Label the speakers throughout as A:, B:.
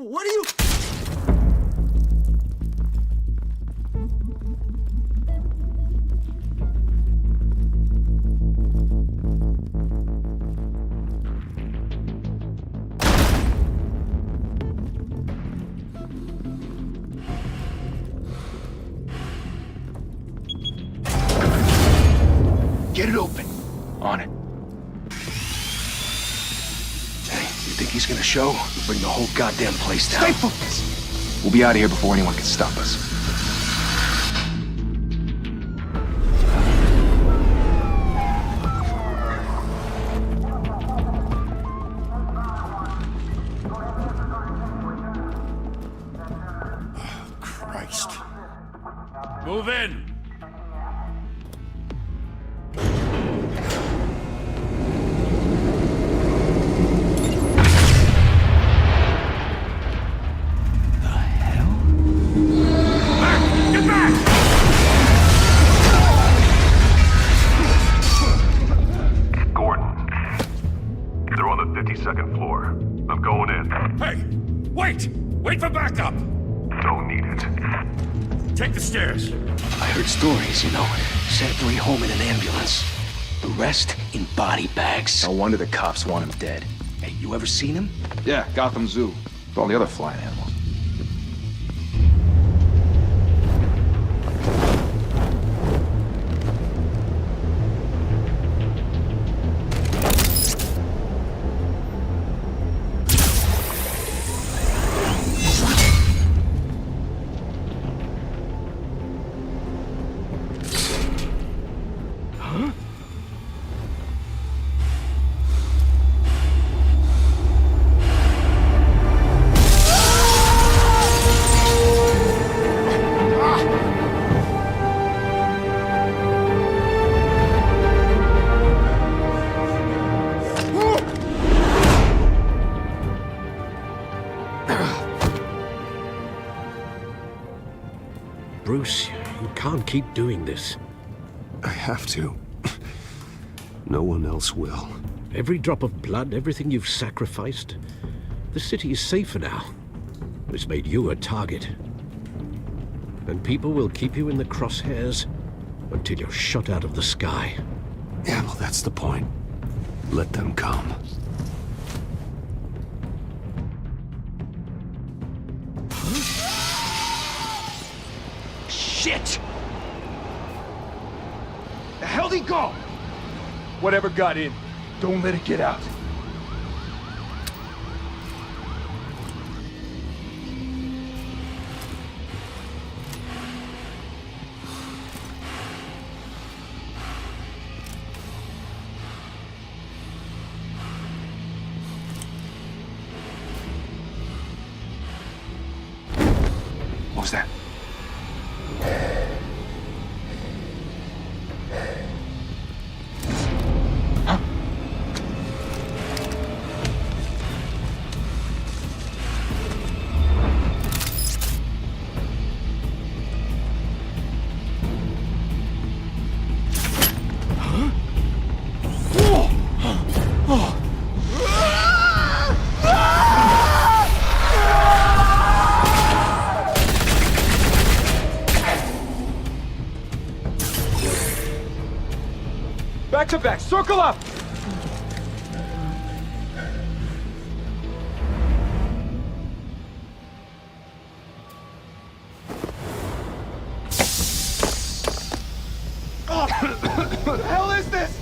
A: What are you...
B: Get it open. On it. Hey, you think he's gonna show? Bring the whole goddamn place down. Stay focused. We'll be out of here before anyone can stop us.
A: Christ.
C: Move in!
D: Second floor. I'm going in.
C: Hey! Wait! Wait for backup!
D: Don't need it.
C: Take the stairs.
B: I heard stories, you know. Sent 3 home in an ambulance. The rest in body bags. No wonder the cops want him dead. Hey, you ever seen him?
E: Yeah, Gotham Zoo. With all the other flying animals.
F: Bruce, you can't keep doing this.
G: I have to. No one else will.
F: Every drop of blood, everything you've sacrificed. The city is safer now. It's made you a target. And people will keep you in the crosshairs until you're shot out of the sky.
G: Yeah, well, that's the point. Let them come.
B: Shit! The hell'd he go?
E: Whatever got in, don't let it get out.
B: What was that?
E: Back to back, circle up!
B: What the hell is this?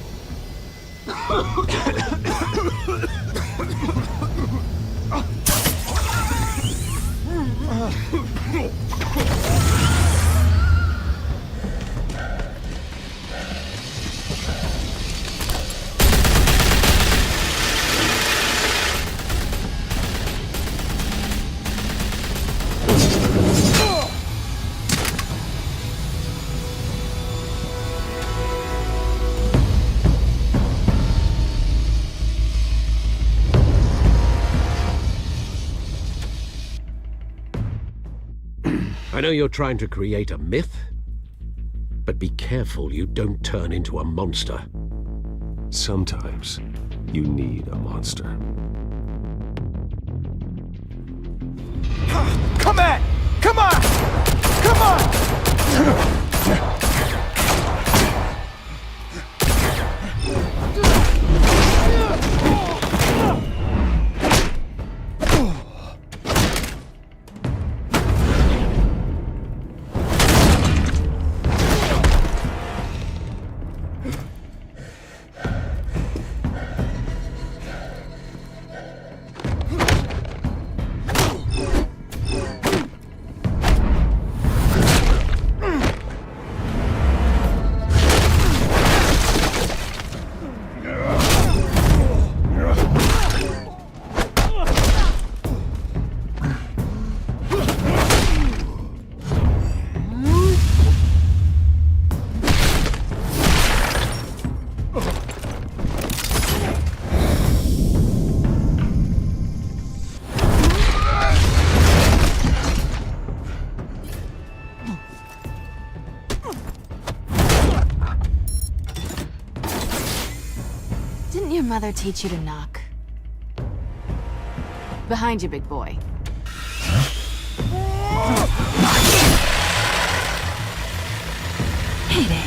F: I know you're trying to create a myth, but be careful you don't turn into a monster.
G: Sometimes you need a monster.
E: Come at! Come on! Come on!
A: Didn't your mother teach you to knock? Behind you, big boy. Heyday.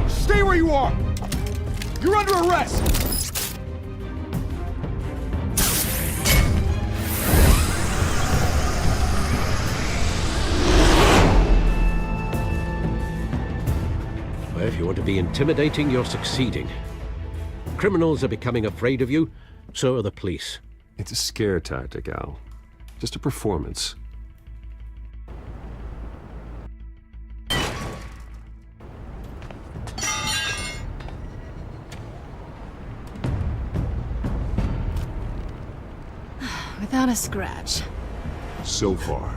E: Stay where you are! You're under arrest!
F: Well, if you want to be intimidating, you're succeeding. Criminals are becoming afraid of you, so are the police.
G: It's a scare tactic, Al. Just a performance.
A: Without a scratch.
H: So far.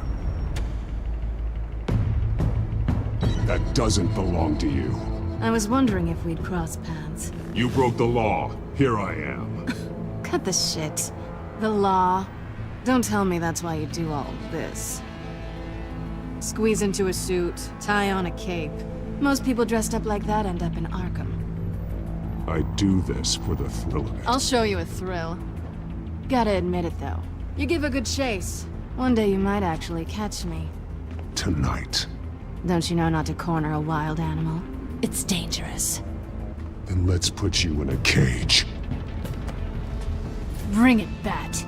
H: That doesn't belong to you.
A: I was wondering if we'd cross paths.
H: You broke the law. Here I am.
A: Cut the shit. The law. Don't tell me that's why you do all this. Squeeze into a suit, tie on a cape. Most people dressed up like that end up in Arkham.
H: I do this for the thrill of it.
A: I'll show you a thrill. Gotta admit it, though. You give a good chase. One day you might actually catch me.
H: Tonight.
A: Don't you know not to corner a wild animal? It's dangerous.
H: Then let's put you in a cage.
A: Bring it, Bat.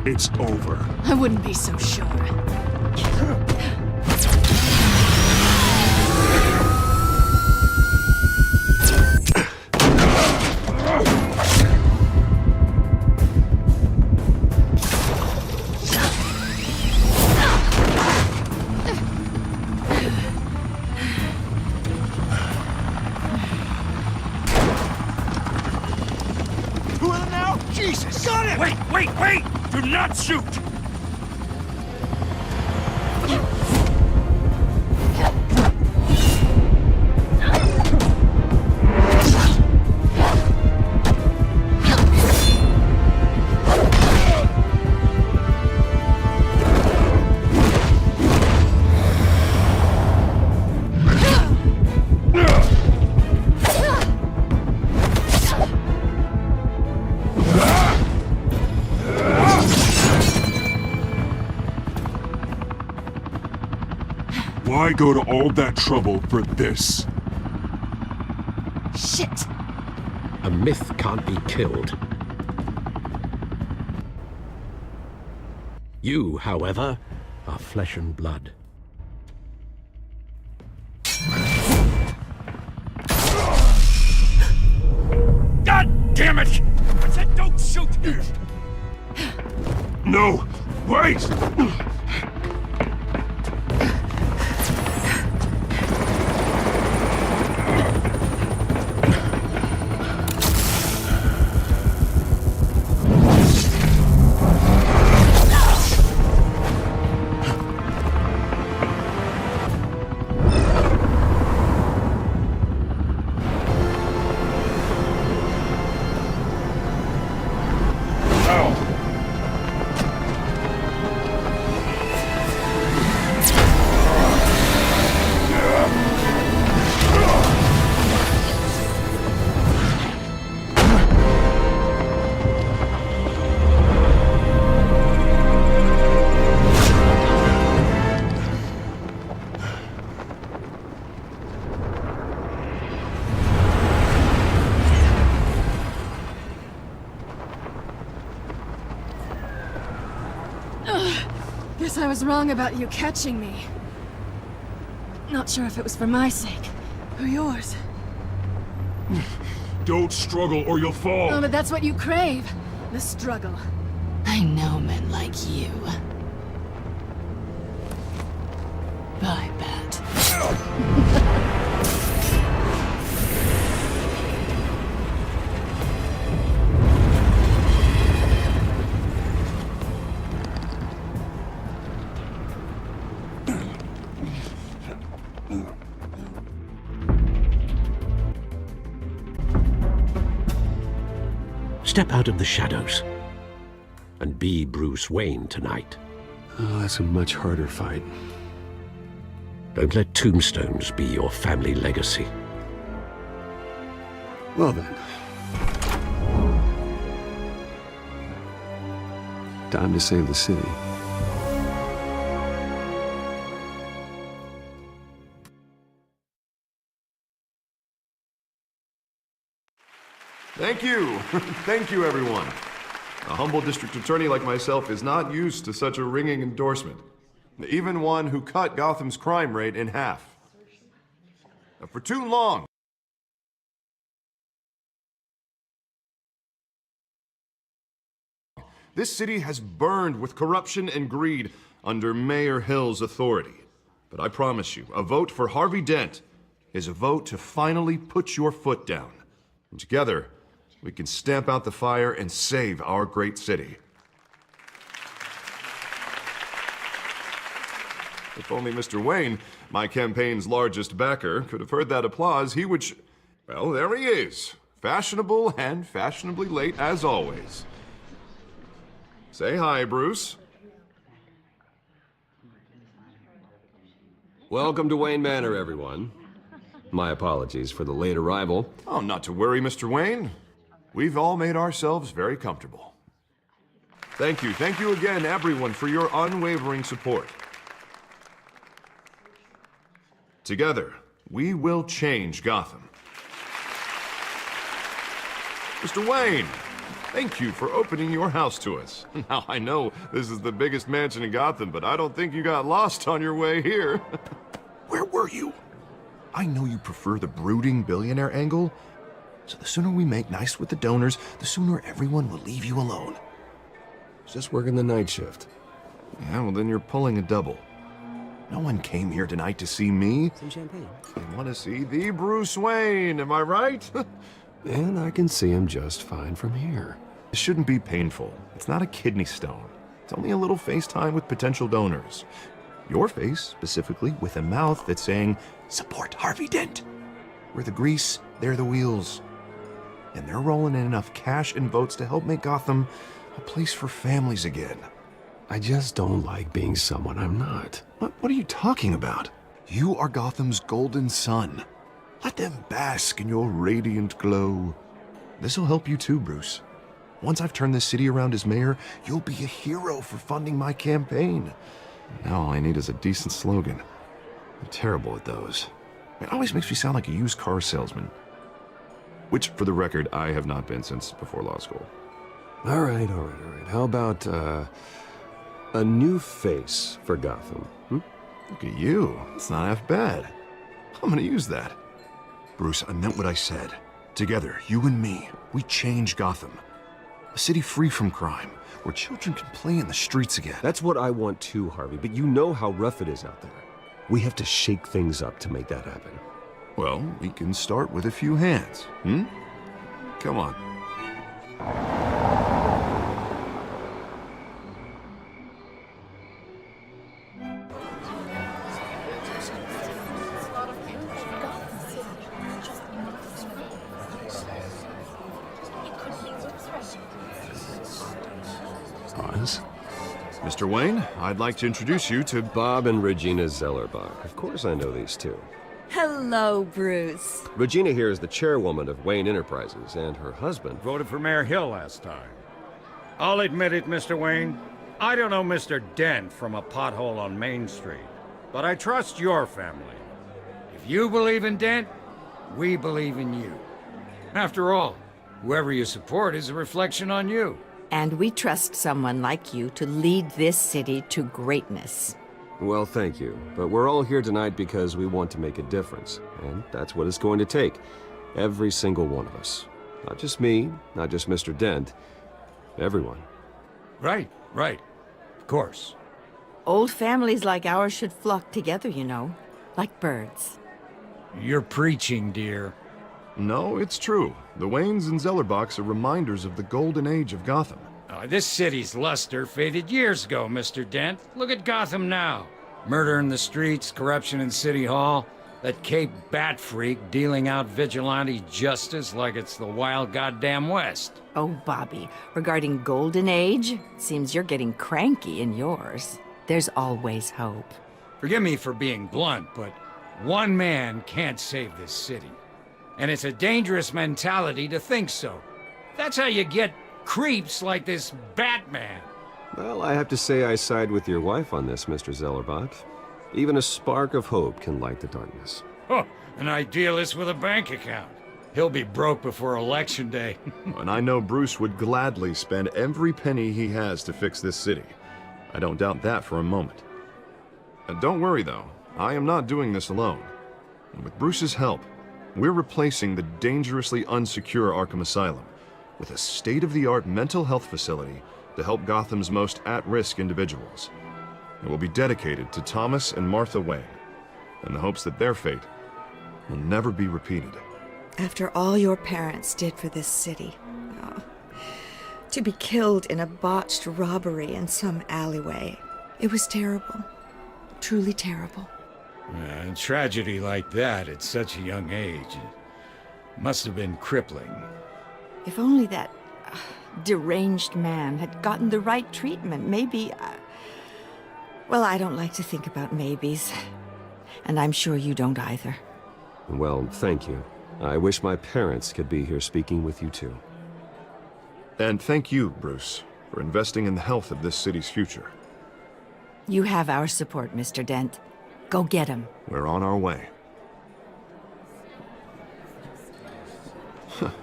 H: It's over.
A: I wouldn't be so sure.
E: Who are now? Jesus! Got it!
C: Wait! Do not shoot!
H: Why go to all that trouble for this?
A: Shit!
F: A myth can't be killed. You, however, are flesh and blood.
C: God damn it! I said don't shoot!
H: No! Wait!
A: Guess I was wrong about you catching me. Not sure if it was for my sake, or yours.
H: Don't struggle or you'll fall!
A: Oh, but that's what you crave. The struggle. I know men like you. I bet.
F: Step out of the shadows and be Bruce Wayne tonight.
G: Oh, that's a much harder fight.
F: Don't let tombstones be your family legacy.
G: Well then. Time to save the city.
I: Thank you. Thank you, everyone. A humble district attorney like myself is not used to such a ringing endorsement. Even one who cut Gotham's crime rate in half. For too long, this city has burned with corruption and greed under Mayor Hill's authority. But I promise you, a vote for Harvey Dent is a vote to finally put your foot down. And together, we can stamp out the fire and save our great city. If only Mr. Wayne, my campaign's largest backer, could have heard that applause, he would well, there he is. Fashionable and fashionably late as always. Say hi, Bruce.
J: Welcome to Wayne Manor, everyone. My apologies for the late arrival.
I: Oh, not to worry, Mr. Wayne. We've all made ourselves very comfortable. Thank you again, everyone, for your unwavering support. Together, we will change Gotham. Mr. Wayne, thank you for opening your house to us. Now, I know this is the biggest mansion in Gotham, but I don't think you got lost on your way here. Where were you? I know you prefer the brooding billionaire angle, so the sooner we make nice with the donors, the sooner everyone will leave you alone.
G: Just working the night shift.
I: Yeah, well then you're pulling a double. No one came here tonight to see me.
J: Some champagne.
I: They want to see the Bruce Wayne, am I right?
G: And I can see him just fine from here.
I: This shouldn't be painful. It's not a kidney stone. It's only a little FaceTime with potential donors. Your face, specifically, with a mouth that's saying, support Harvey Dent. We're the grease, they're the wheels. And they're rolling in enough cash and votes to help make Gotham a place for families again.
G: I just don't like being someone I'm not.
I: What are you talking about? You are Gotham's golden sun. Let them bask in your radiant glow. This'll help you too, Bruce. Once I've turned this city around as mayor, you'll be a hero for funding my campaign. Now all I need is a decent slogan. I'm terrible at those. It always makes me sound like a used car salesman. Which, for the record, I have not been since before law school.
J: All right. How about, a new face for Gotham?
I: Look at you. It's not half bad. I'm gonna use that. Bruce, I meant what I said. Together, you and me, we change Gotham. A city free from crime, where children can play in the streets again.
J: That's what I want too, Harvey, but you know how rough it is out there. We have to shake things up to make that happen.
I: Well, we can start with a few hands, Come on.
G: Oz?
I: Mr. Wayne, I'd like to introduce you to
J: Bob and Regina Zellerbach. Of course I know these two.
K: Hello, Bruce.
J: Regina here is the chairwoman of Wayne Enterprises, and her husband...
C: Voted for Mayor Hill last time. I'll admit it, Mr. Wayne. I don't know Mr. Dent from a pothole on Main Street, but I trust your family. If you believe in Dent, we believe in you. After all, whoever you support is a reflection on you.
K: And we trust someone like you to lead this city to greatness.
J: Well, thank you. But we're all here tonight because we want to make a difference. And that's what it's going to take. Every single one of us. Not just me, not just Mr. Dent. Everyone.
C: Right. Of course.
K: Old families like ours should flock together, you know. Like birds.
C: You're preaching, dear.
I: No, it's true. The Waynes and Zellerbachs are reminders of the golden age of Gotham.
C: This city's luster faded years ago, Mr. Dent. Look at Gotham now. Murder in the streets, corruption in City Hall, that Cape Bat freak dealing out vigilante justice like it's the wild goddamn West.
K: Oh, Bobby, regarding Golden Age, seems you're getting cranky in yours. There's always hope.
C: Forgive me for being blunt, but one man can't save this city. And it's a dangerous mentality to think so. That's how you get creeps like this Batman.
J: Well, I have to say I side with your wife on this, Mr. Zellerbach. Even a spark of hope can light the darkness.
C: Oh, an idealist with a bank account. He'll be broke before Election Day.
I: And I know Bruce would gladly spend every penny he has to fix this city. I don't doubt that for a moment. And don't worry, though. I am not doing this alone. And with Bruce's help, we're replacing the dangerously unsecure Arkham Asylum with a state-of-the-art mental health facility to help Gotham's most at-risk individuals. It will be dedicated to Thomas and Martha Wayne, in the hopes that their fate will never be repeated.
L: After all your parents did for this city, to be killed in a botched robbery in some alleyway, it was terrible. Truly terrible.
C: A tragedy like that at such a young age must have been crippling.
K: If only that deranged man had gotten the right treatment, maybe... Well, I don't like to think about maybes. And I'm sure you don't either.
J: Well, thank you. I wish my parents could be here speaking with you too.
I: And thank you, Bruce, for investing in the health of this city's future.
K: You have our support, Mr. Dent. Go get him.
I: We're on our way.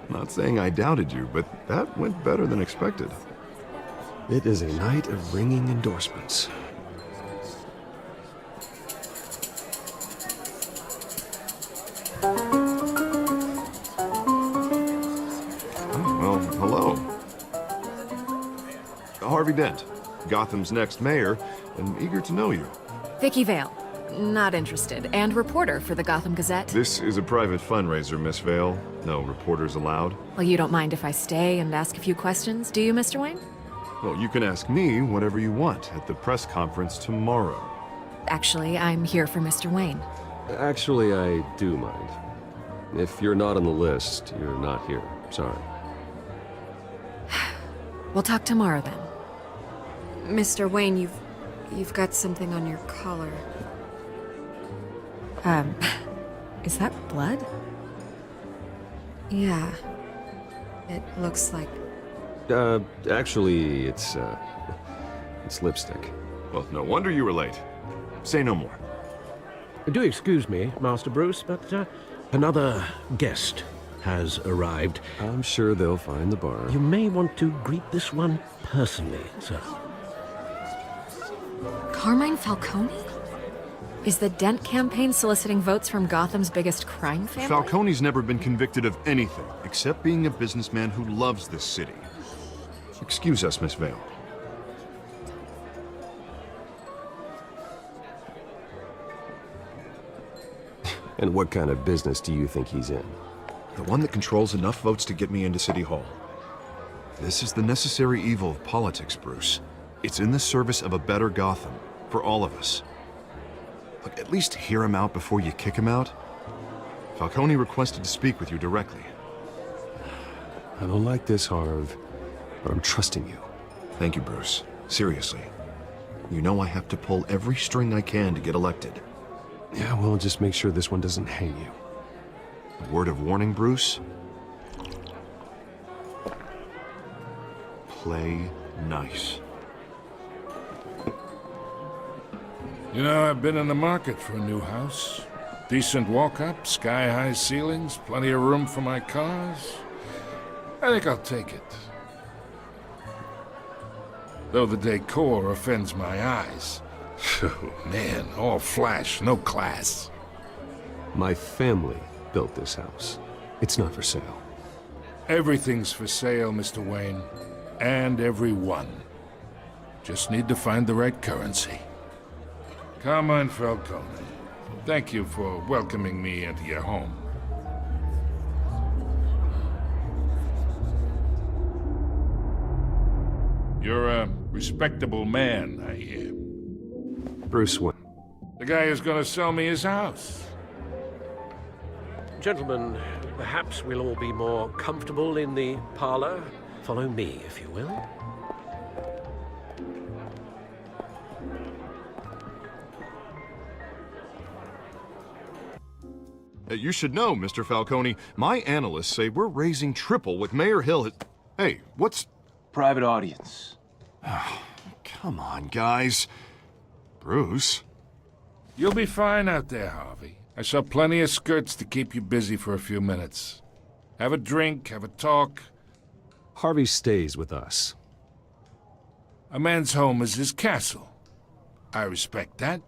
I: Not saying I doubted you, but that went better than expected.
J: It is a night of ringing endorsements.
I: Well, hello. Harvey Dent, Gotham's next mayor, and eager to know you.
M: Vicky Vale. Not interested. And reporter for the Gotham Gazette.
I: This is a private fundraiser, Miss Vale. No reporters allowed.
M: Well, you don't mind if I stay and ask a few questions, do you, Mr. Wayne?
I: Well, you can ask me whatever you want at the press conference tomorrow.
M: Actually, I'm here for Mr. Wayne.
J: Actually, I do mind. If you're not on the list, you're not here. Sorry.
M: We'll talk tomorrow, then.
A: Mr. Wayne, you've got something on your collar.
M: Is that blood?
A: Yeah. It looks like...
J: Actually, it's lipstick.
I: Well, no wonder you were late. Say no more.
F: Do excuse me, Master Bruce, but another guest has arrived.
J: I'm sure they'll find the bar.
F: You may want to greet this one personally, sir.
M: Carmine Falcone? Is the Dent campaign soliciting votes from Gotham's biggest crime family?
I: Falcone's never been convicted of anything, except being a businessman who loves this city. Excuse us, Miss Vale.
J: And what kind of business do you think he's in?
I: The one that controls enough votes to get me into City Hall. This is the necessary evil of politics, Bruce. It's in the service of a better Gotham, for all of us. Look, at least hear him out before you kick him out. Falcone requested to speak with you directly.
J: I don't like this, Harv, but I'm trusting you.
I: Thank you, Bruce. Seriously. You know I have to pull every string I can to get elected.
J: Yeah, well, just make sure this one doesn't hang you.
I: A word of warning, Bruce? Play nice.
N: You know, I've been in the market for a new house. Decent walk-up, sky-high ceilings, plenty of room for my cars. I think I'll take it. Though the decor offends my eyes. Oh, man, all flash, no class.
J: My family built this house. It's not for sale.
N: Everything's for sale, Mr. Wayne. And everyone. Just need to find the right currency. Carmine Falcone, thank you for welcoming me into your home. You're a respectable man, I hear.
J: Bruce Wayne.
N: The guy who's gonna sell me his house.
F: Gentlemen, perhaps we'll all be more comfortable in the parlor. Follow me, if you will.
I: You should know, Mr. Falcone, my analysts say we're raising triple what Mayor Hill has... Hey, what's...
B: Private audience.
I: Come on, guys. Bruce?
N: You'll be fine out there, Harvey. I saw plenty of skirts to keep you busy for a few minutes. Have a drink, have a talk.
J: Harvey stays with us.
N: A man's home is his castle. I respect that.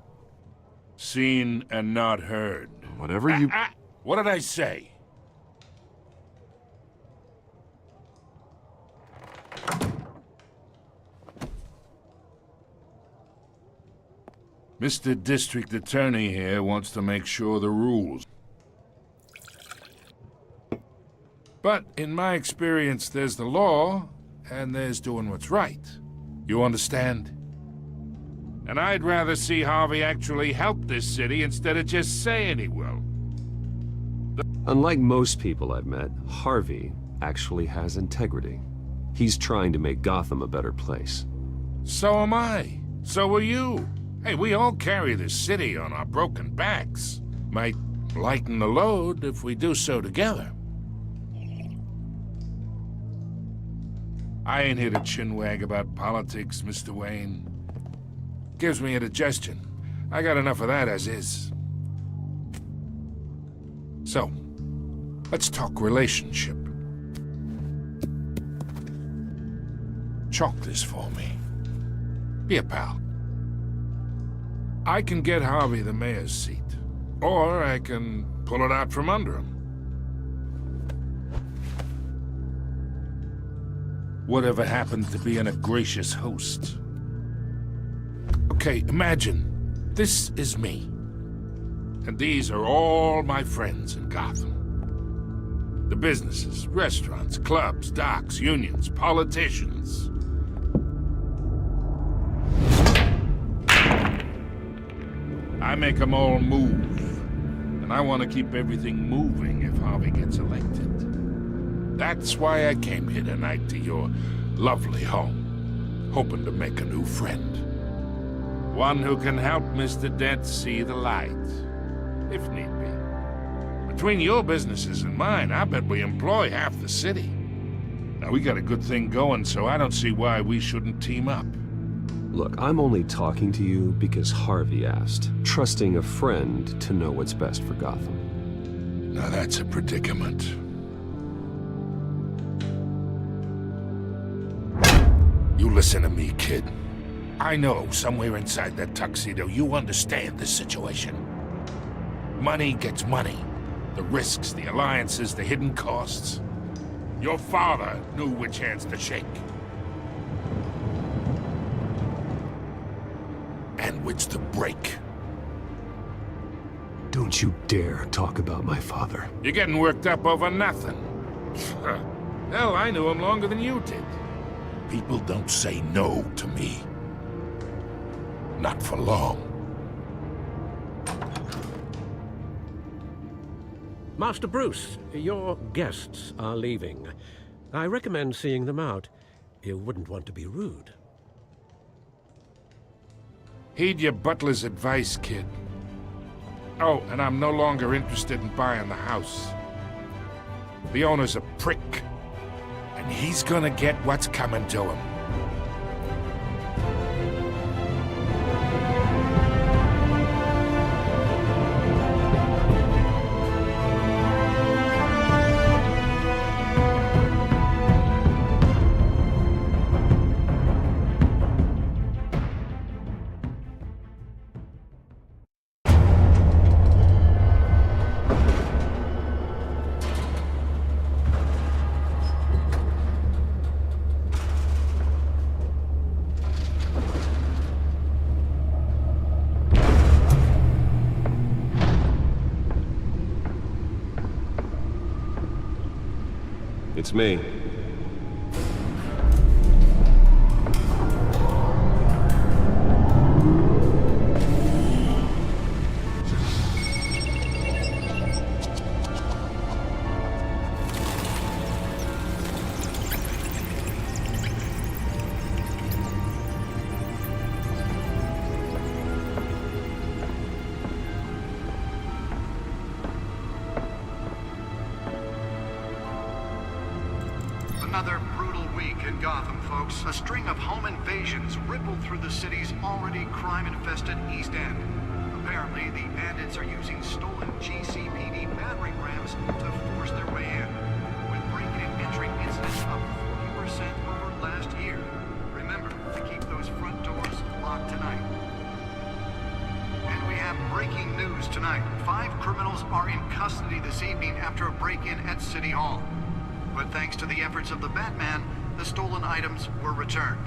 N: Seen and not heard.
I: Whatever you...
N: What did I say? Mr. District Attorney here wants to make sure the rules. But in my experience, there's the law, and there's doing what's right. You understand? And I'd rather see Harvey actually help this city instead of just saying he will.
J: Unlike most people I've met, Harvey actually has integrity. He's trying to make Gotham a better place.
N: So am I. So are you. Hey, we all carry this city on our broken backs. Might lighten the load if we do so together. I ain't here to chinwag about politics, Mr. Wayne. Gives me indigestion. I got enough of that as is. So, let's talk relationship. Chalk this for me. Be a pal. I can get Harvey the mayor's seat, or I can pull it out from under him. Whatever happened to being a gracious host? Okay, imagine, this is me. And these are all my friends in Gotham. The businesses, restaurants, clubs, docks, unions, politicians. I make them all move. And I want to keep everything moving if Harvey gets elected. That's why I came here tonight to your lovely home, hoping to make a new friend. One who can help Mr. Dent see the light, if need be. Between your businesses and mine, I bet we employ half the city. Now, we got a good thing going, so I don't see why we shouldn't team up.
J: Look, I'm only talking to you because Harvey asked, trusting a friend to know what's best for Gotham.
N: Now that's a predicament. You listen to me, kid. I know somewhere inside that tuxedo you understand this situation. Money gets money. The risks, the alliances, the hidden costs. Your father knew which hands to shake. And which to break.
G: Don't you dare talk about my father.
N: You're getting worked up over nothing. Hell, I knew him longer than you did. People don't say no to me. Not for long.
F: Master Bruce, your guests are leaving. I recommend seeing them out. You wouldn't want to be rude.
N: Heed your butler's advice, kid. Oh, and I'm no longer interested in buying the house. The owner's a prick, and he's gonna get what's coming to him.
J: It's me.
O: Another brutal week in Gotham, folks. A string of home invasions rippled through the city's already crime-infested East End. Apparently, the bandits are using stolen GCPD battering rams to force their way in, with breaking and entering incidents up 40% over last year. Remember to keep those front doors locked tonight. And we have breaking news tonight. 5 criminals are in custody this evening after a break-in at City Hall. But thanks to the efforts of the Batman, the stolen items were returned.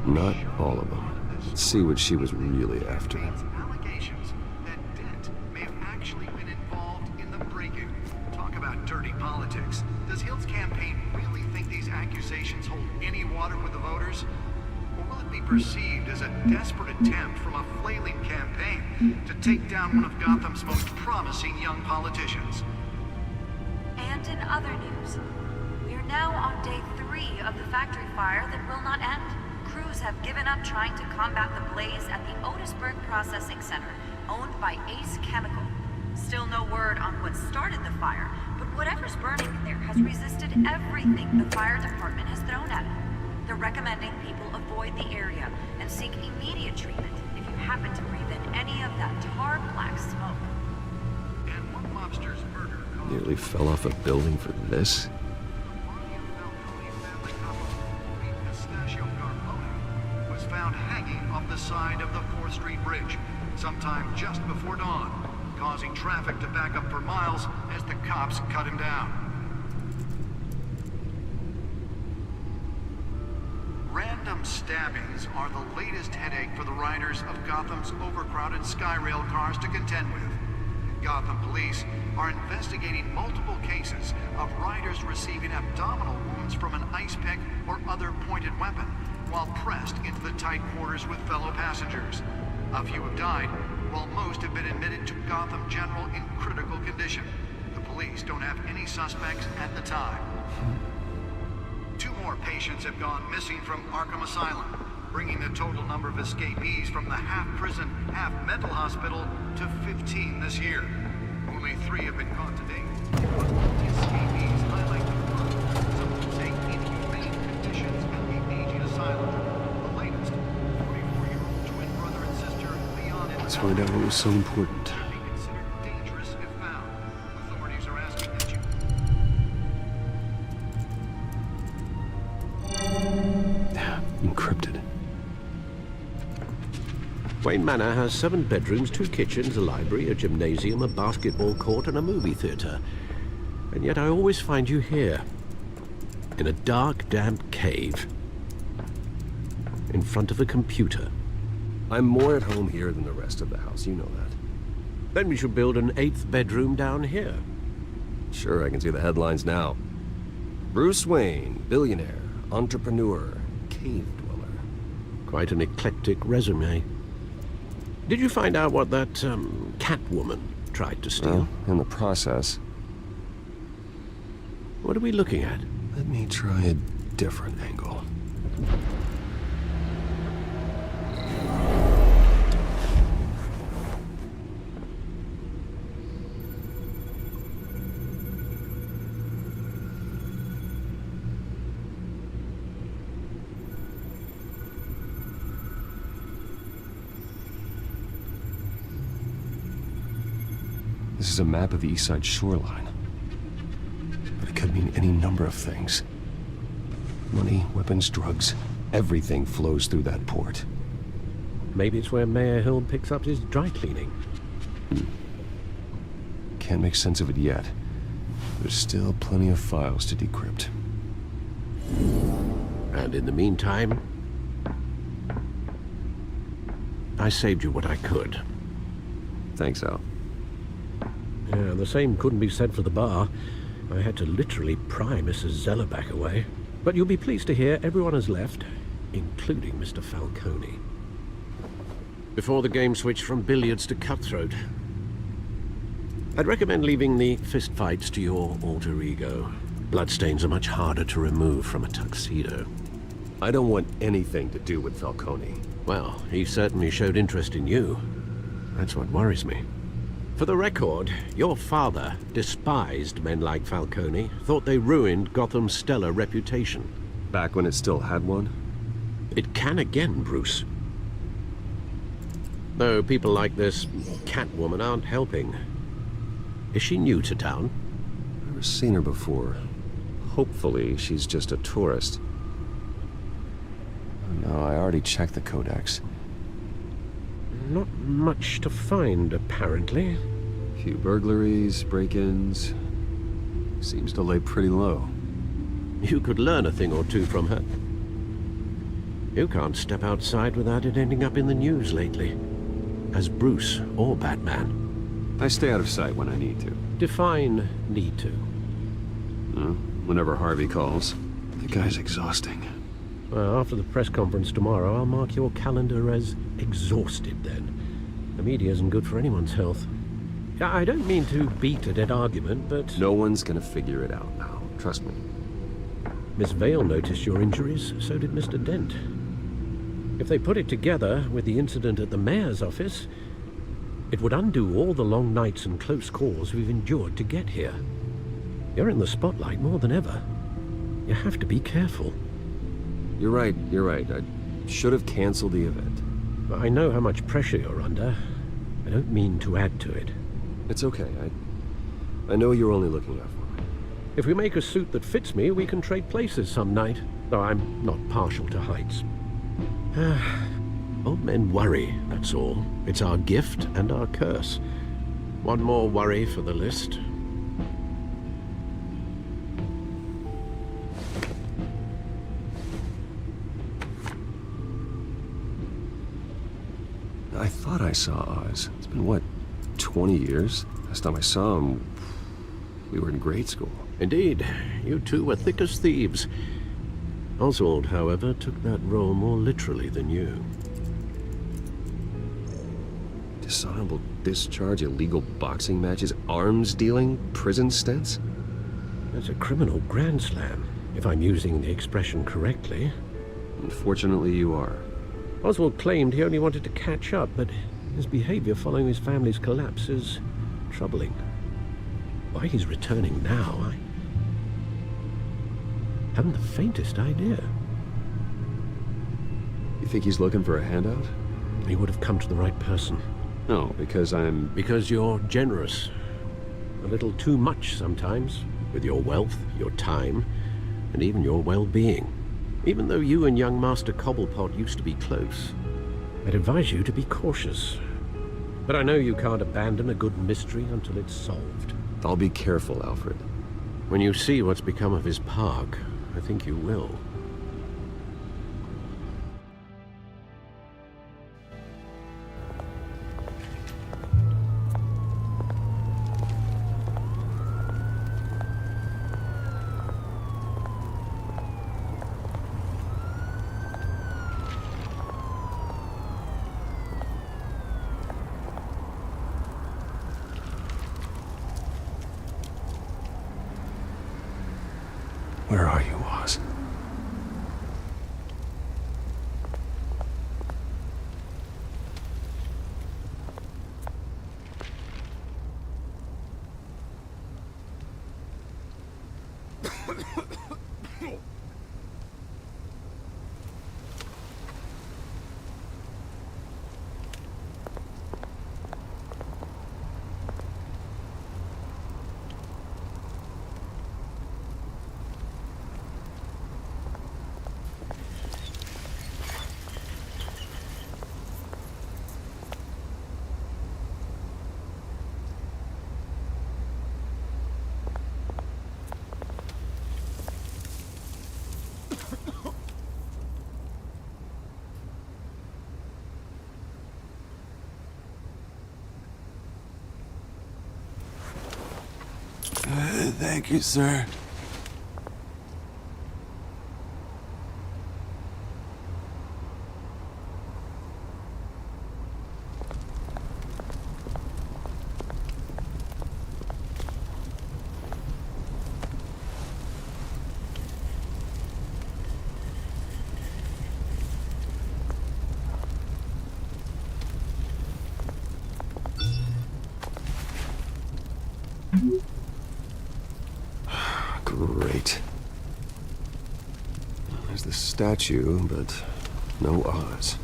J: Not all of them. Let's see what she was really after.
O: Allegations that Dent may have actually been involved in the break-in. Talk about dirty politics. Does Hill's campaign really think these accusations hold any water with the voters? Or will it be perceived as a desperate attempt from a flailing campaign to take down one of Gotham's most promising young politicians?
P: And in other news, we are now on day 3 of the factory fire that will not end. Crews have given up trying to combat the blaze at the Otisburg Processing Center, owned by Ace Chemical. Still no word on what started the fire, but whatever's burning in there has resisted everything the fire department has thrown at it. They're recommending people avoid the area and seek immediate treatment if you happen to breathe in any of that tar black smoke.
O: And one mobster's murder
J: Nearly fell off a building for this?
O: was found hanging off the side of the 4th Street Bridge sometime just before dawn, causing traffic to back up for miles as the cops cut him down. Random stabbings are the latest headache for the riders of Gotham's overcrowded Skyrail cars to contend with. Gotham police are investigating multiple cases of riders receiving abdominal wounds from an ice pick or other pointed weapon while pressed into the tight quarters with fellow passengers. A few have died, while most have been admitted to Gotham General in critical condition. The police don't have any suspects at the time. 2 more patients have gone missing from Arkham Asylum, bringing the total number of escapees from the half-prison, half-mental hospital to 15 this year. Only 3 have been caught to date. But the escapees highlight the problem, some would say inhumane conditions at the aging asylum. The latest
G: Let's find out what was so important. Encrypted.
F: Wayne Manor has 7 bedrooms, 2 kitchens, a library, a gymnasium, a basketball court, and a movie theater. And yet I always find you here, in a dark, damp cave, in front of a computer.
J: I'm more at home here than the rest of the house, you know that.
F: Then we should build an 8th bedroom down here.
J: Sure, I can see the headlines now. Bruce Wayne, billionaire, entrepreneur, cave dweller.
F: Quite an eclectic resume. Did you find out what that, Catwoman tried to steal?
J: Well, in the process.
F: What are we looking at?
G: Let me try a different angle. This is a map of the east side shoreline. But it could mean any number of things. Money, weapons, drugs, everything flows through that port.
F: Maybe it's where Mayor Hill picks up his dry cleaning.
G: Can't make sense of it yet. There's still plenty of files to decrypt.
F: And in the meantime, I saved you what I could.
J: Thanks, Al.
F: Yeah, the same couldn't be said for the bar. I had to literally pry Mrs. Zellerback away. But you'll be pleased to hear everyone has left, including Mr. Falcone. Before the game switched from billiards to cutthroat. I'd recommend leaving the fistfights to your alter ego. Bloodstains are much harder to remove from a tuxedo.
J: I don't want anything to do with Falcone.
F: Well, he certainly showed interest in you. That's what worries me. For the record, your father despised men like Falcone, thought they ruined Gotham's stellar reputation.
J: Back when it still had one?
F: It can again, Bruce. Though people like this Catwoman aren't helping. Is she new to town?
J: Never seen her before. Hopefully, she's just a tourist.
G: No, I already checked the codex.
F: Not much to find, apparently.
J: Few burglaries, break-ins. Seems to lay pretty low.
F: You could learn a thing or two from her. You can't step outside without it ending up in the news lately. As Bruce or Batman.
J: I stay out of sight when I need to.
F: Define need to.
J: Whenever Harvey calls.
G: The guy's exhausting.
F: Well, after the press conference tomorrow, I'll mark your calendar as exhausted then. The media isn't good for anyone's health. I don't mean to beat a dead argument, but...
J: No one's gonna figure it out now. Trust me.
F: Miss Vale noticed your injuries, so did Mr. Dent. If they put it together with the incident at the mayor's office, it would undo all the long nights and close calls we've endured to get here. You're in the spotlight more than ever. You have to be careful.
J: You're right. I should have canceled the event.
F: I know how much pressure you're under. I don't mean to add to it.
J: It's okay. I know you're only looking out for me.
F: If we make a suit that fits me, we can trade places some night. Though I'm not partial to heights. Old men worry, that's all. It's our gift and our curse. One more worry for the list.
J: I thought I saw Oz. It's been, what, 20 years? Last time I saw him, we were in grade school.
F: Indeed. You two were thick as thieves. Oswald, however, took that role more literally than you.
J: Dishonorable discharge, illegal boxing matches, arms dealing, prison stints?
F: That's a criminal grand slam, if I'm using the expression correctly.
J: Unfortunately, you are.
F: Oswald claimed he only wanted to catch up, but his behavior following his family's collapse is troubling. Why he's returning now, I haven't the faintest idea.
J: You think he's looking for a handout?
F: He would have come to the right person.
J: No, because I'm...
F: Because you're generous. A little too much sometimes, with your wealth, your time, and even your well-being. Even though you and young Master Cobblepot used to be close, I'd advise you to be cautious. But I know you can't abandon a good mystery until it's solved.
J: I'll be careful, Alfred.
F: When you see what's become of his park, I think you will.
G: Where are you, Oz?
Q: Thank you, sir.
J: Great. There's the statue, but no Oz.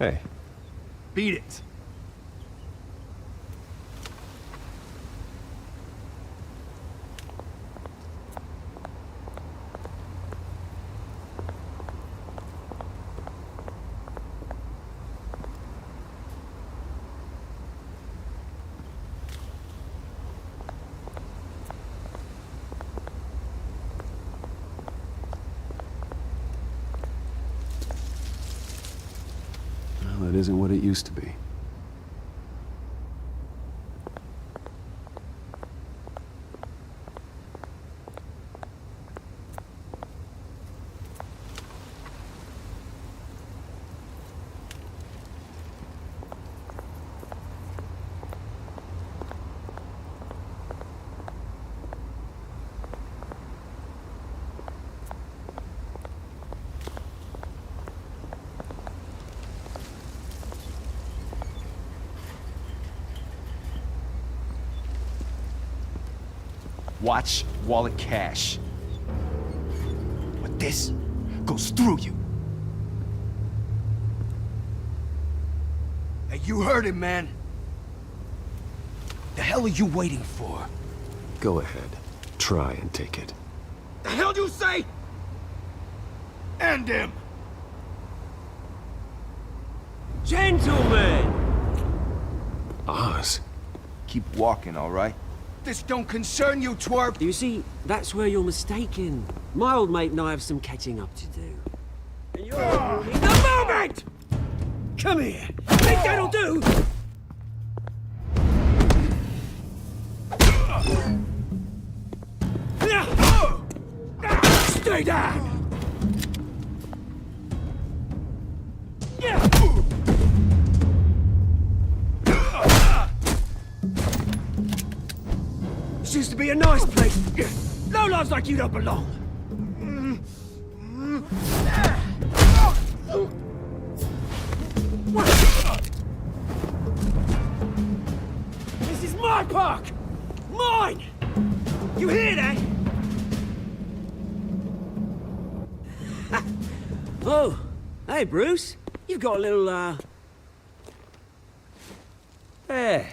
J: Hey.
Q: Beat it.
J: It isn't what it used to be.
Q: Watch wallet cash. But this goes through you. Hey, you heard him, man. The hell are you waiting for?
J: Go ahead. Try and take it.
Q: The hell do you say? End him!
R: Gentlemen!
J: Oz.
Q: Keep walking, all right? This don't concern you, twerp!
R: You see, that's where you're mistaken. My old mate and I have some catching up to do. And you're ruining the moment! Come here! Think that'll do? Stay down! This used to be a nice place. No lives like you don't belong. This is my park! Mine! You hear that? Oh, hey, Bruce. You've got a little, Yeah,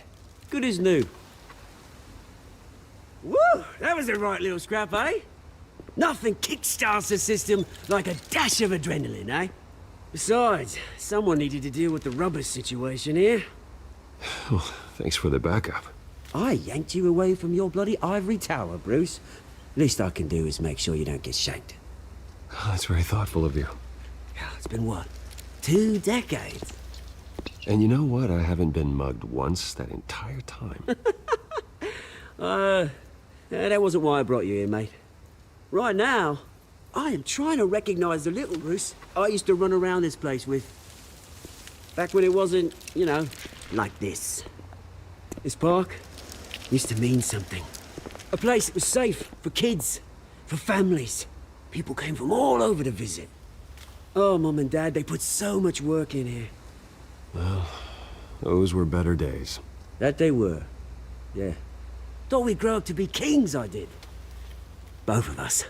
R: good as new. Woo! That was a right little scrap, eh? Nothing kickstarts the system like a dash of adrenaline, eh? Besides, someone needed to deal with the rubber situation here.
G: Oh, thanks for the backup.
R: I yanked you away from your bloody ivory tower, Bruce. Least I can do is make sure you don't get shanked.
G: Oh, that's very thoughtful of you.
R: It's been what? 2 decades?
G: And you know what? I haven't been mugged once that entire time.
R: That wasn't why I brought you here, mate. Right now, I am trying to recognize the little Bruce I used to run around this place with. Back when it wasn't, you know, like this. This park used to mean something. A place that was safe for kids, for families. People came from all over to visit. Oh, Mum and Dad, they put so much work in here.
G: Well, those were better days.
R: That they were. Yeah. Thought we'd grow up to be kings, I did. Both of us.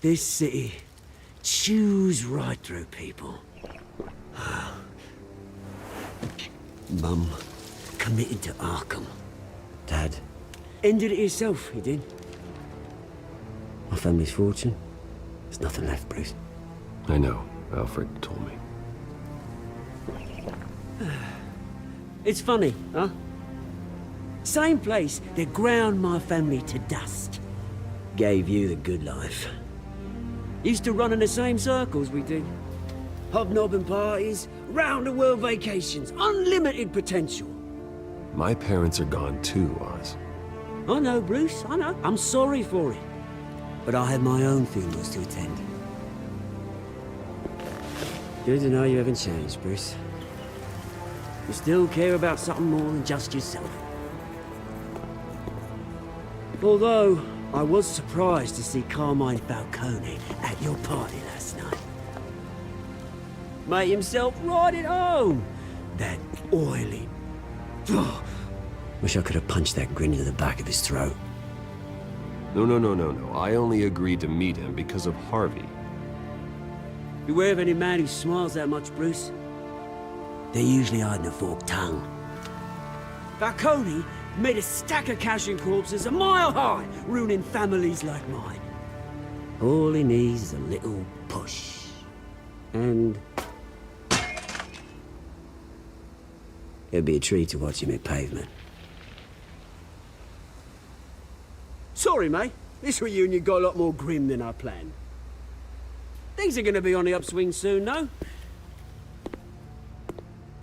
R: This city chews right through people. Mum committed to Arkham. Dad ended it himself, he did. My family's fortune. There's nothing left, Bruce.
G: I know. Alfred told me.
R: It's funny, huh? Same place that ground my family to dust. Gave you the good life. Used to run in the same circles we did. Hobnobbing parties, round-the-world vacations, unlimited potential.
G: My parents are gone too, Oz.
R: I know, Bruce, I know. I'm sorry for it. But I had my own funerals to attend. Good to know you haven't changed, Bruce. You still care about something more than just yourself. Although, I was surprised to see Carmine Falcone at your party last night. Made himself right at home. That oily... Oh, wish I could have punched that grin into the back of his throat.
G: No. I only agreed to meet him because of Harvey.
R: Beware of any man who smiles that much, Bruce. They're usually hiding a forked tongue. Falcone made a stack of cash and corpses a mile high, ruining families like mine. All he needs is a little push. And... it'd be a treat to watch him hit pavement. Sorry, mate. This reunion got a lot more grim than I planned. Things are gonna be on the upswing soon, no?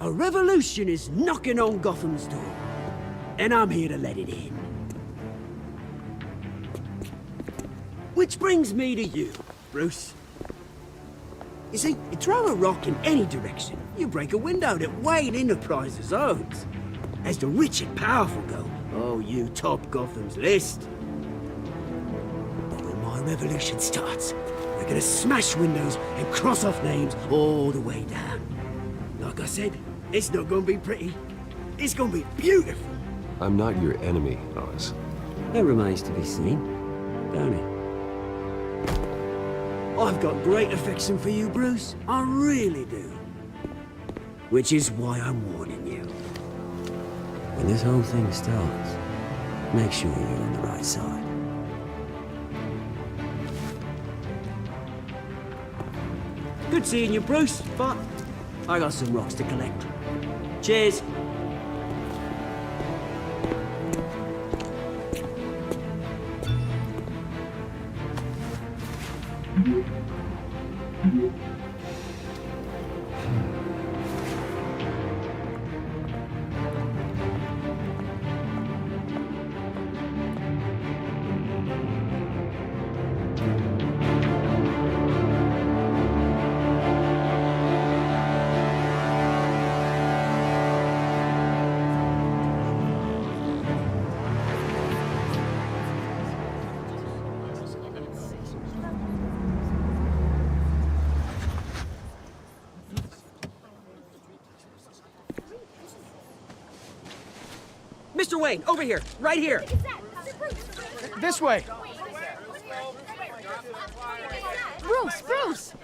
R: A revolution is knocking on Gotham's door. And I'm here to let it in. Which brings me to you, Bruce. You see, you throw a rock in any direction, you break a window that Wayne Enterprises owns. As the rich and powerful go, oh, you top Gotham's list. But when my revolution starts, we're gonna smash windows and cross off names all the way down. Like I said, it's not gonna be pretty. It's gonna be beautiful.
G: I'm not your enemy, Oz.
R: That remains to be seen, don't it? I've got great affection for you, Bruce. I really do. Which is why I'm warning you. When this whole thing starts, make sure you're on the right side. Good seeing you, Bruce, but I got some rocks to collect. Cheers. Wayne, over here, right here.
E: This way.
A: Bruce, Bruce!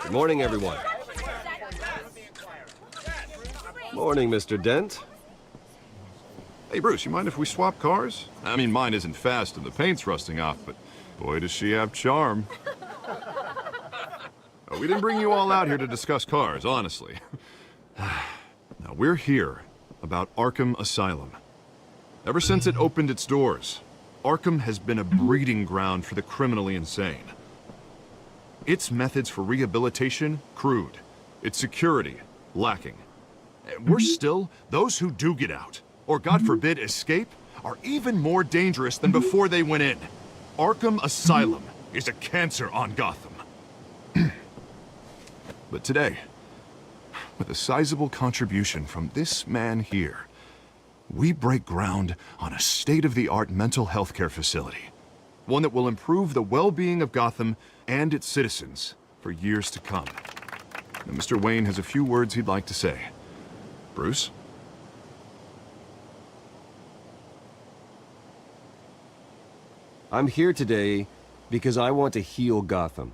J: Good morning, everyone. Morning, Mr. Dent.
I: Hey, Bruce, you mind if we swap cars? I mean, mine isn't fast and the paint's rusting off, but boy, does she have charm. We didn't bring you all out here to discuss cars, honestly. Now, we're here about Arkham Asylum. Ever since it opened its doors, Arkham has been a breeding ground for the criminally insane. Its methods for rehabilitation, crude. Its security, lacking. Worse still, those who do get out, or God forbid escape, are even more dangerous than before they went in. Arkham Asylum is a cancer on Gotham. But today, with a sizable contribution from this man here, we break ground on a state-of-the-art mental health care facility. One that will improve the well-being of Gotham and its citizens for years to come. Now, Mr. Wayne has a few words he'd like to say. Bruce?
J: I'm here today because I want to heal Gotham.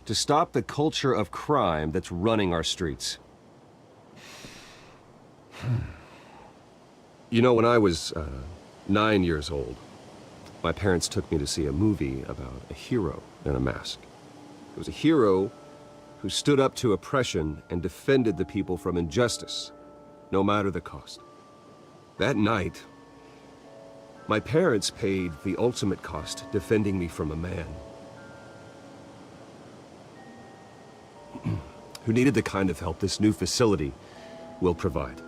J: To stop the culture of crime that's running our streets. You know, when I was 9 years old, my parents took me to see a movie about a hero in a mask. It was a hero who stood up to oppression and defended the people from injustice, no matter the cost. That night, my parents paid the ultimate cost defending me from a man who needed the kind of help this new facility will provide.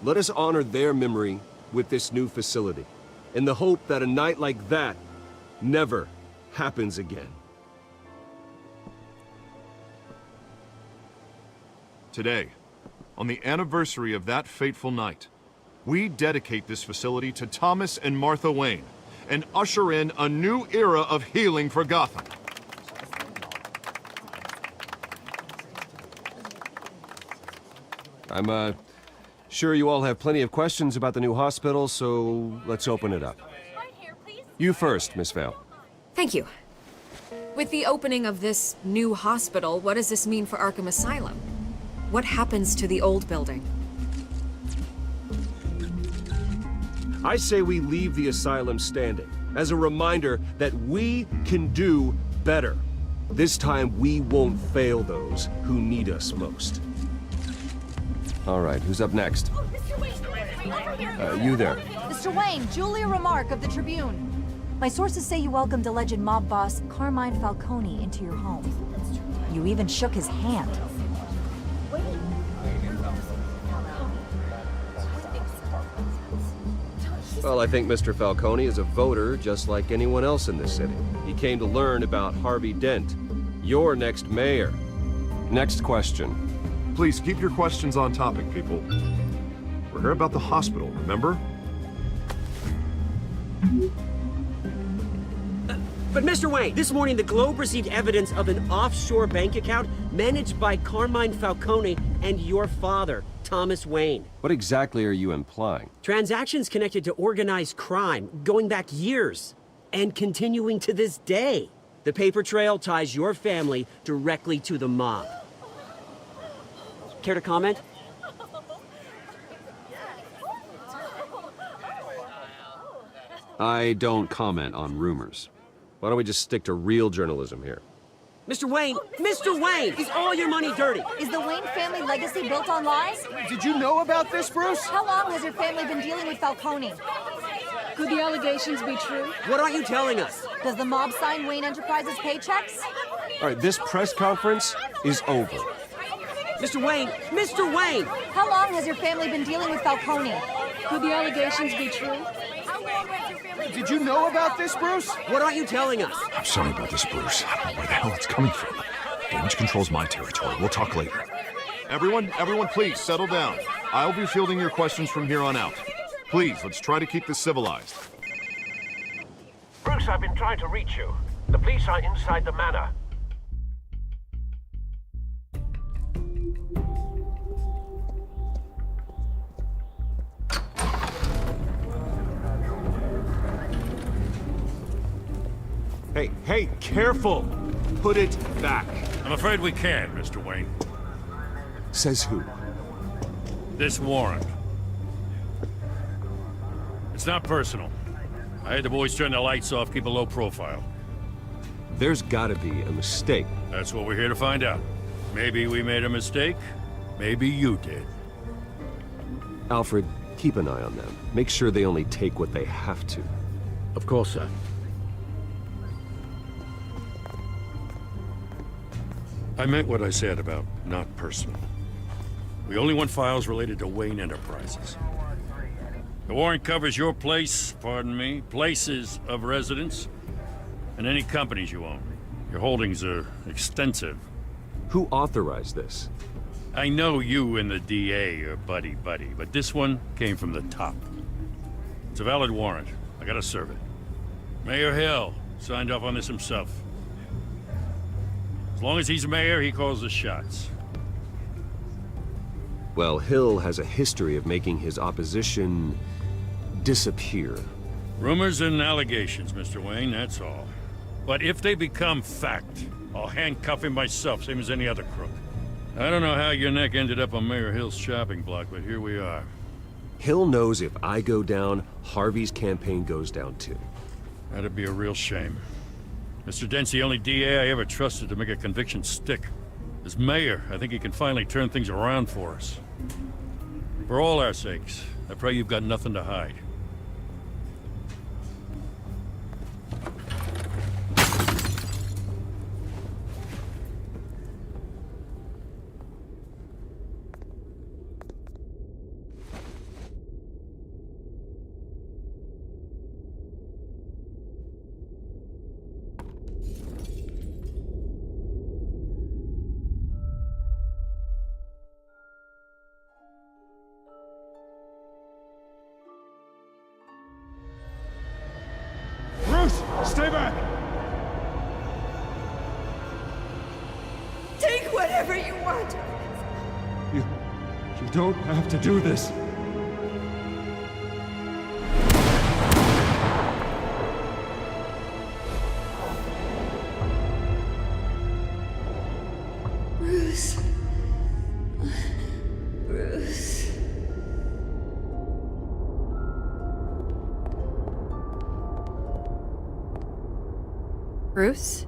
J: Let us honor their memory with this new facility, in the hope that a night like that never happens again.
I: Today, on the anniversary of that fateful night, we dedicate this facility to Thomas and Martha Wayne and usher in a new era of healing for Gotham.
J: I'm sure you all have plenty of questions about the new hospital, so let's open it up. You first, Miss Vale.
M: Thank you. With the opening of this new hospital, what does this mean for Arkham Asylum? What happens to the old building?
J: I say we leave the asylum standing, as a reminder that we can do better. This time, we won't fail those who need us most. All right, who's up next? You there.
S: Mr. Wayne, Julia Remark of the Tribune. My sources say you welcomed alleged mob boss Carmine Falcone into your home. You even shook his hand.
J: Well, I think Mr. Falcone is a voter just like anyone else in this city. He came to learn about Harvey Dent, your next mayor. Next question.
I: Please keep your questions on topic, people. We're here about the hospital, remember?
R: But Mr. Wayne, this morning the Globe received evidence of an offshore bank account managed by Carmine Falcone and your father, Thomas Wayne.
J: What exactly are you implying?
R: Transactions connected to organized crime, going back years, and continuing to this day. The paper trail ties your family directly to the mob. Care to comment?
J: I don't comment on rumors. Why don't we just stick to real journalism here?
R: Mr. Wayne! Mr. Wayne! Is all your money dirty?
S: Is the Wayne family legacy built on lies?
E: Did you know about this, Bruce?
S: How long has your family been dealing with Falcone? Could the allegations be true?
R: What aren't you telling us?
S: Does the mob sign Wayne Enterprises paychecks?
J: All right, this press conference is over.
R: Mr. Wayne! Mr. Wayne!
S: How long has your family been dealing with Falcone? Could the allegations be true?
E: Did you know about this, Bruce?
R: What aren't you telling us?
I: I'm sorry about this, Bruce. I don't know where the hell it's coming from. Damage control's my territory. We'll talk later. Everyone, please settle down. I'll be fielding your questions from here on out. Please, let's try to keep this civilized.
F: Bruce, I've been trying to reach you. The police are inside the manor.
E: Hey, careful! Put it back.
C: I'm afraid we can't, Mr. Wayne.
G: Says who?
C: This warrant. It's not personal. I had the boys turn the lights off, keep a low profile.
J: There's gotta be a mistake.
C: That's what we're here to find out. Maybe we made a mistake. Maybe you did.
J: Alfred, keep an eye on them. Make sure they only take what they have to.
F: Of course, sir.
C: I meant what I said about not personal. We only want files related to Wayne Enterprises. The warrant covers your place, pardon me, places of residence, and any companies you own. Your holdings are extensive.
J: Who authorized this?
C: I know you and the DA are buddy-buddy, but this one came from the top. It's a valid warrant. I gotta serve it. Mayor Hill signed off on this himself. As long as he's mayor, he calls the shots.
J: Well, Hill has a history of making his opposition disappear.
C: Rumors and allegations, Mr. Wayne, that's all. But if they become fact, I'll handcuff him myself, same as any other crook. I don't know how your neck ended up on Mayor Hill's chopping block, but here we are.
J: Hill knows if I go down, Harvey's campaign goes down too.
C: That'd be a real shame. Mr. Dent's the only DA I ever trusted to make a conviction stick. As mayor, I think he can finally turn things around for us. For all our sakes, I pray you've got nothing to hide.
E: Stay back!
L: Take whatever you want.
E: You don't have to do this.
L: Bruce. Bruce.
M: Bruce?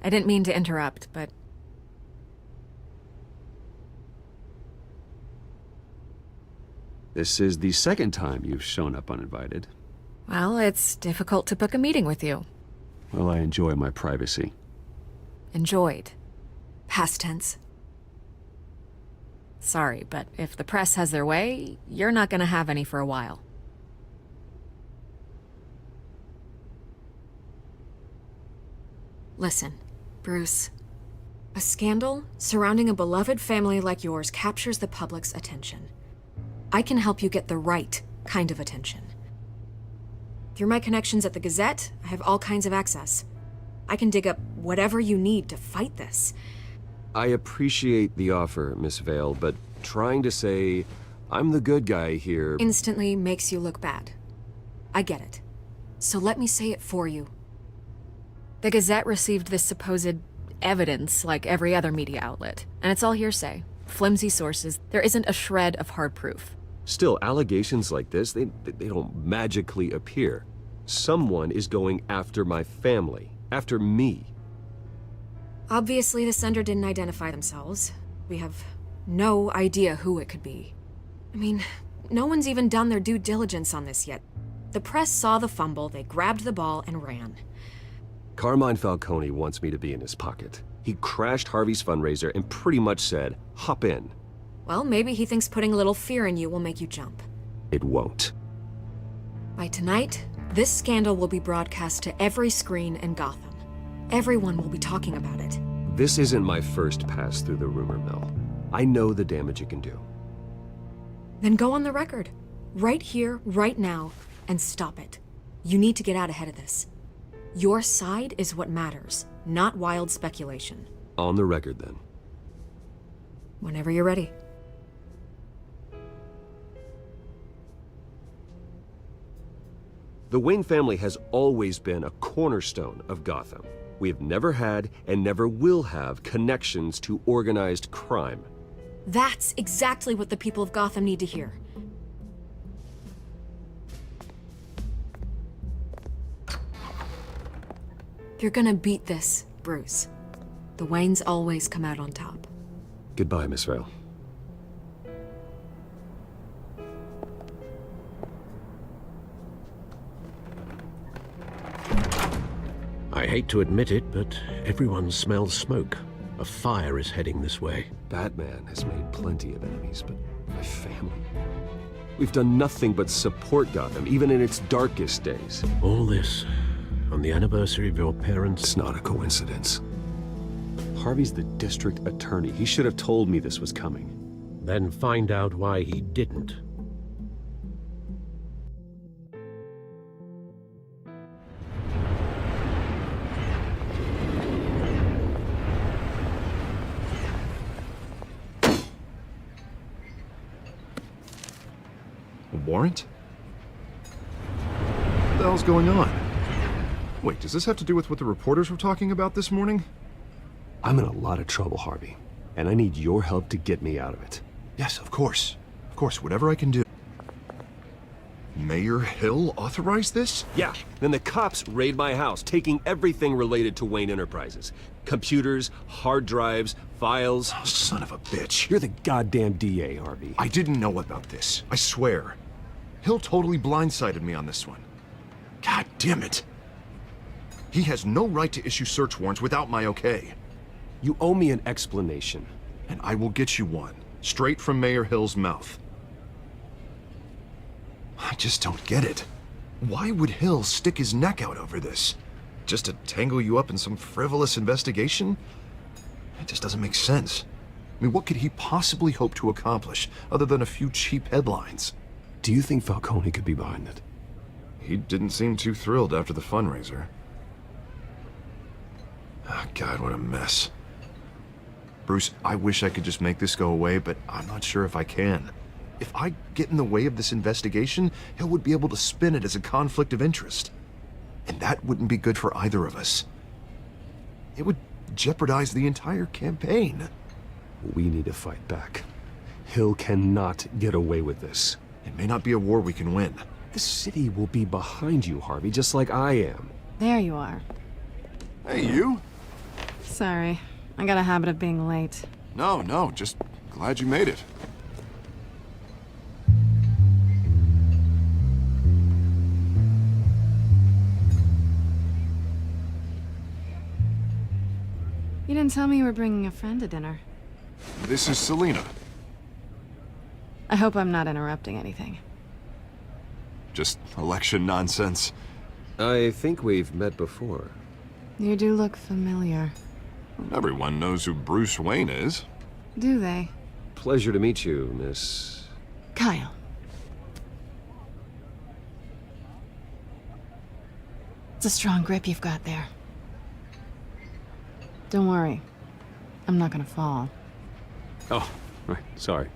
M: I didn't mean to interrupt, but...
J: This is the second time you've shown up uninvited.
M: Well, it's difficult to book a meeting with you.
J: Well, I enjoy my privacy.
M: Enjoyed. Past tense. Sorry, but if the press has their way, you're not gonna have any for a while. Listen, Bruce. A scandal surrounding a beloved family like yours captures the public's attention. I can help you get the right kind of attention. Through my connections at the Gazette, I have all kinds of access. I can dig up whatever you need to fight this.
J: I appreciate the offer, Miss Vale, but trying to say I'm the good guy here
M: instantly makes you look bad. I get it. So let me say it for you. The Gazette received this supposed evidence like every other media outlet, and it's all hearsay. Flimsy sources. There isn't a shred of hard proof.
J: Still, allegations like this, they don't magically appear. Someone is going after my family, after me.
M: Obviously, the sender didn't identify themselves. We have no idea who it could be. I mean, no one's even done their due diligence on this yet. The press saw the fumble, they grabbed the ball and ran.
J: Carmine Falcone wants me to be in his pocket. He crashed Harvey's fundraiser and pretty much said, hop in.
M: Well, maybe he thinks putting a little fear in you will make you jump.
J: It won't.
M: By tonight, this scandal will be broadcast to every screen in Gotham. Everyone will be talking about it.
J: This isn't my first pass through the rumor mill. I know the damage it can do.
M: Then go on the record. Right here, right now, and stop it. You need to get out ahead of this. Your side is what matters, not wild speculation.
J: On the record, then.
M: Whenever you're ready.
J: The Wayne family has always been a cornerstone of Gotham. We have never had and never will have connections to organized crime.
M: That's exactly what the people of Gotham need to hear. You're gonna beat this, Bruce. The Waynes always come out on top.
J: Goodbye, Miss Vale.
F: I hate to admit it, but everyone smells smoke. A fire is heading this way.
J: Batman has made plenty of enemies, but my family... We've done nothing but support Gotham, even in its darkest days.
F: All this, on the anniversary of your parents'...
J: It's not a coincidence. Harvey's the district attorney. He should have told me this was coming.
F: Then find out why he didn't.
I: Warrant? What the hell's going on? Wait, does this have to do with what the reporters were talking about this morning?
J: I'm in a lot of trouble, Harvey, and I need your help to get me out of it.
I: Yes, of course. Of course, whatever I can do. Mayor Hill authorized this?
J: Yeah, then the cops raid my house, taking everything related to Wayne Enterprises. Computers, hard drives, files.
I: Oh, son of a bitch.
J: You're the goddamn DA, Harvey.
I: I didn't know about this. I swear. Hill totally blindsided me on this one. God damn it. He has no right to issue search warrants without my okay.
J: You owe me an explanation.
I: And I will get you one, straight from Mayor Hill's mouth. I just don't get it. Why would Hill stick his neck out over this? Just to tangle you up in some frivolous investigation? It just doesn't make sense. I mean, what could he possibly hope to accomplish other than a few cheap headlines?
J: Do you think Falcone could be behind it?
I: He didn't seem too thrilled after the fundraiser. Oh, God, what a mess. Bruce, I wish I could just make this go away, but I'm not sure if I can. If I get in the way of this investigation, Hill would be able to spin it as a conflict of interest. And that wouldn't be good for either of us. It would jeopardize the entire campaign.
J: We need to fight back. Hill cannot get away with this.
I: It may not be a war we can win.
J: The city will be behind you, Harvey, just like I am.
A: There you are.
I: Hey, you.
A: Sorry. I got a habit of being late.
I: No, just glad you made it.
A: You didn't tell me you were bringing a friend to dinner.
I: This is Selina.
A: I hope I'm not interrupting anything.
I: Just election nonsense.
J: I think we've met before.
A: You do look familiar.
I: Everyone knows who Bruce Wayne is.
A: Do they?
J: Pleasure to meet you, Miss...
A: Kyle. It's a strong grip you've got there. Don't worry. I'm not gonna fall.
J: Oh, right. Sorry.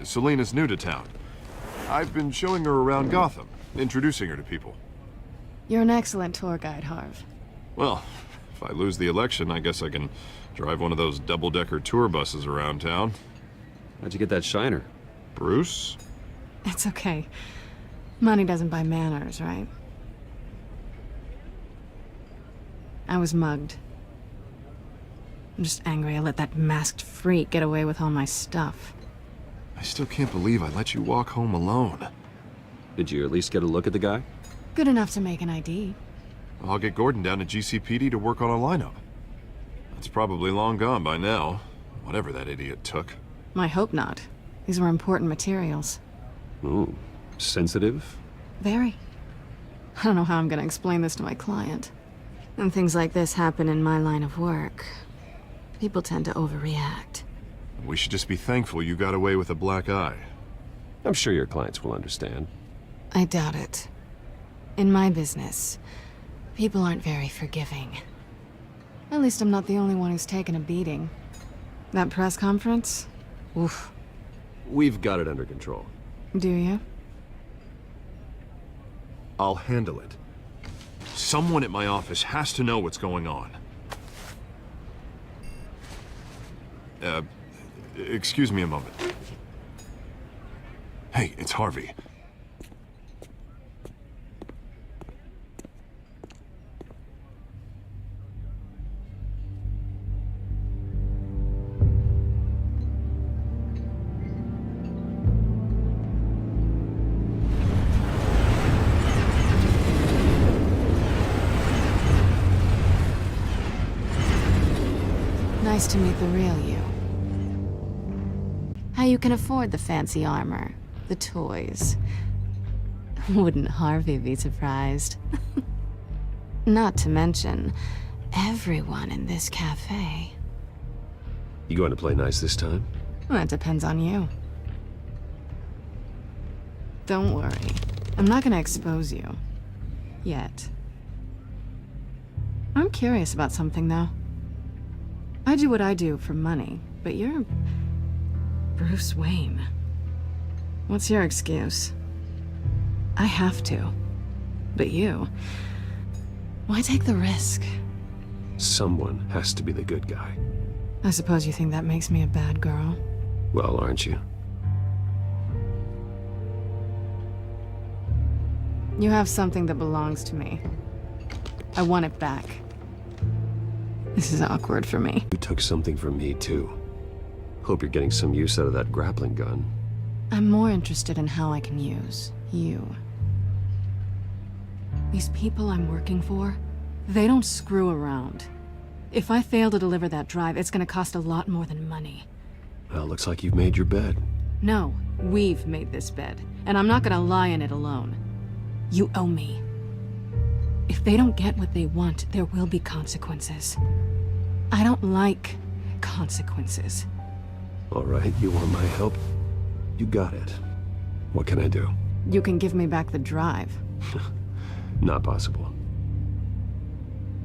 I: Selina's new to town. I've been showing her around Gotham, introducing her to people.
A: You're an excellent tour guide, Harv.
I: Well, if I lose the election, I guess I can drive one of those double-decker tour buses around town.
J: How'd you get that shiner?
I: Bruce?
A: It's okay. Money doesn't buy manners, right? I was mugged. I'm just angry I let that masked freak get away with all my stuff.
I: I still can't believe I let you walk home alone.
J: Did you at least get a look at the guy?
A: Good enough to make an ID.
I: I'll get Gordon down to GCPD to work on a lineup. That's probably long gone by now, whatever that idiot took.
A: I hope not. These were important materials.
J: Ooh, sensitive?
A: Very. I don't know how I'm gonna explain this to my client. And things like this happen in my line of work. People tend to overreact.
I: We should just be thankful you got away with a black eye.
J: I'm sure your clients will understand.
A: I doubt it. In my business, people aren't very forgiving. At least I'm not the only one who's taken a beating. That press conference? Oof.
J: We've got it under control.
A: Do you?
I: I'll handle it. Someone at my office has to know what's going on. Excuse me a moment. Hey, it's Harvey.
A: Nice to meet the real you. How you can afford the fancy armor, the toys. Wouldn't Harvey be surprised? Not to mention, everyone in this cafe.
J: You going to play nice this time?
A: Well, that depends on you. Don't worry. I'm not gonna expose you. Yet. I'm curious about something, though. I do what I do for money, but you're Bruce Wayne. What's your excuse? I have to. But you... why take the risk?
J: Someone has to be the good guy.
A: I suppose you think that makes me a bad girl?
J: Well, aren't you?
A: You have something that belongs to me. I want it back. This is awkward for me.
J: You took something from me, too. Hope you're getting some use out of that grappling gun.
A: I'm more interested in how I can use you. These people I'm working for, they don't screw around. If I fail to deliver that drive, it's gonna cost a lot more than money.
J: Well, looks like you've made your bed.
A: No, we've made this bed, and I'm not gonna lie in it alone. You owe me. If they don't get what they want, there will be consequences. I don't like consequences.
J: All right, you want my help? You got it. What can I do?
A: You can give me back the drive.
J: Not possible.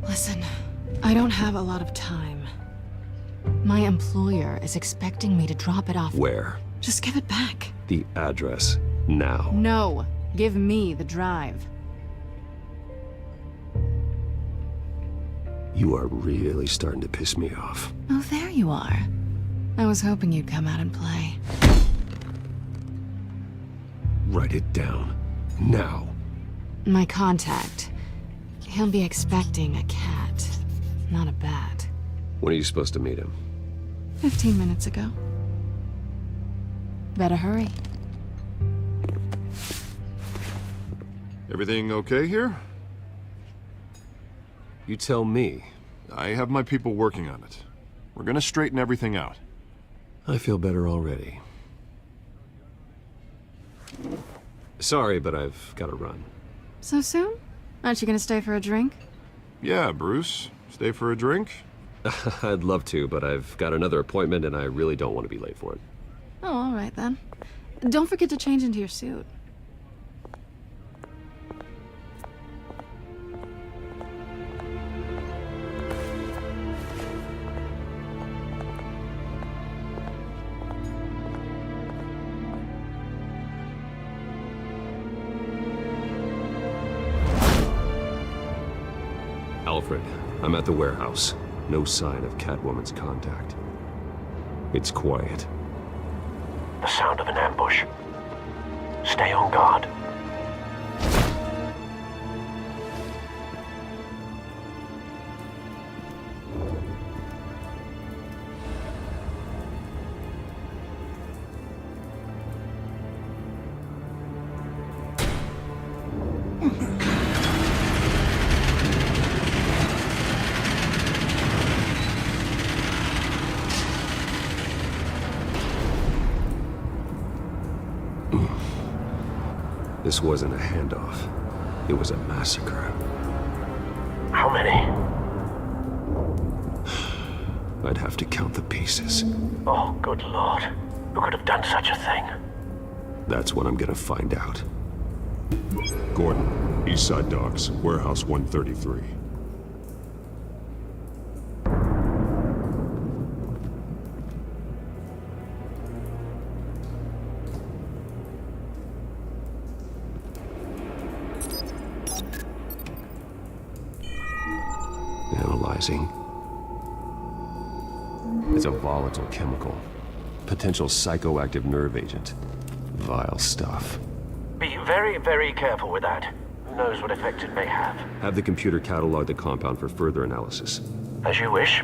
A: Listen, I don't have a lot of time. My employer is expecting me to drop it off.
J: Where?
A: Just give it back.
J: The address, now.
A: No, give me the drive.
J: You are really starting to piss me off.
A: Oh, there you are. I was hoping you'd come out and play.
J: Write it down. Now.
A: My contact. He'll be expecting a cat, not a bat.
J: When are you supposed to meet him?
A: 15 minutes ago. Better hurry.
I: Everything okay here?
J: You tell me.
I: I have my people working on it. We're gonna straighten everything out.
J: I feel better already. Sorry, but I've got to run.
A: So soon? Aren't you gonna stay for a drink?
I: Yeah, Bruce. Stay for a drink?
J: I'd love to, but I've got another appointment and I really don't want to be late for it.
A: Oh, all right then. Don't forget to change into your suit.
J: Alfred, I'm at the warehouse. No sign of Catwoman's contact. It's quiet.
B: The sound of an ambush. Stay on guard.
J: This wasn't a handoff. It was a massacre.
B: How many?
J: I'd have to count the pieces.
B: Oh, good lord. Who could have done such a thing?
G: That's what I'm gonna find out.
H: Gordon, Eastside Docks, Warehouse 133.
G: Analyzing. It's a volatile chemical. Potential psychoactive nerve agent. Vile stuff.
B: Be very, very careful with that. Who knows what effect it may have.
G: Have the computer catalog the compound for further analysis.
B: As you wish.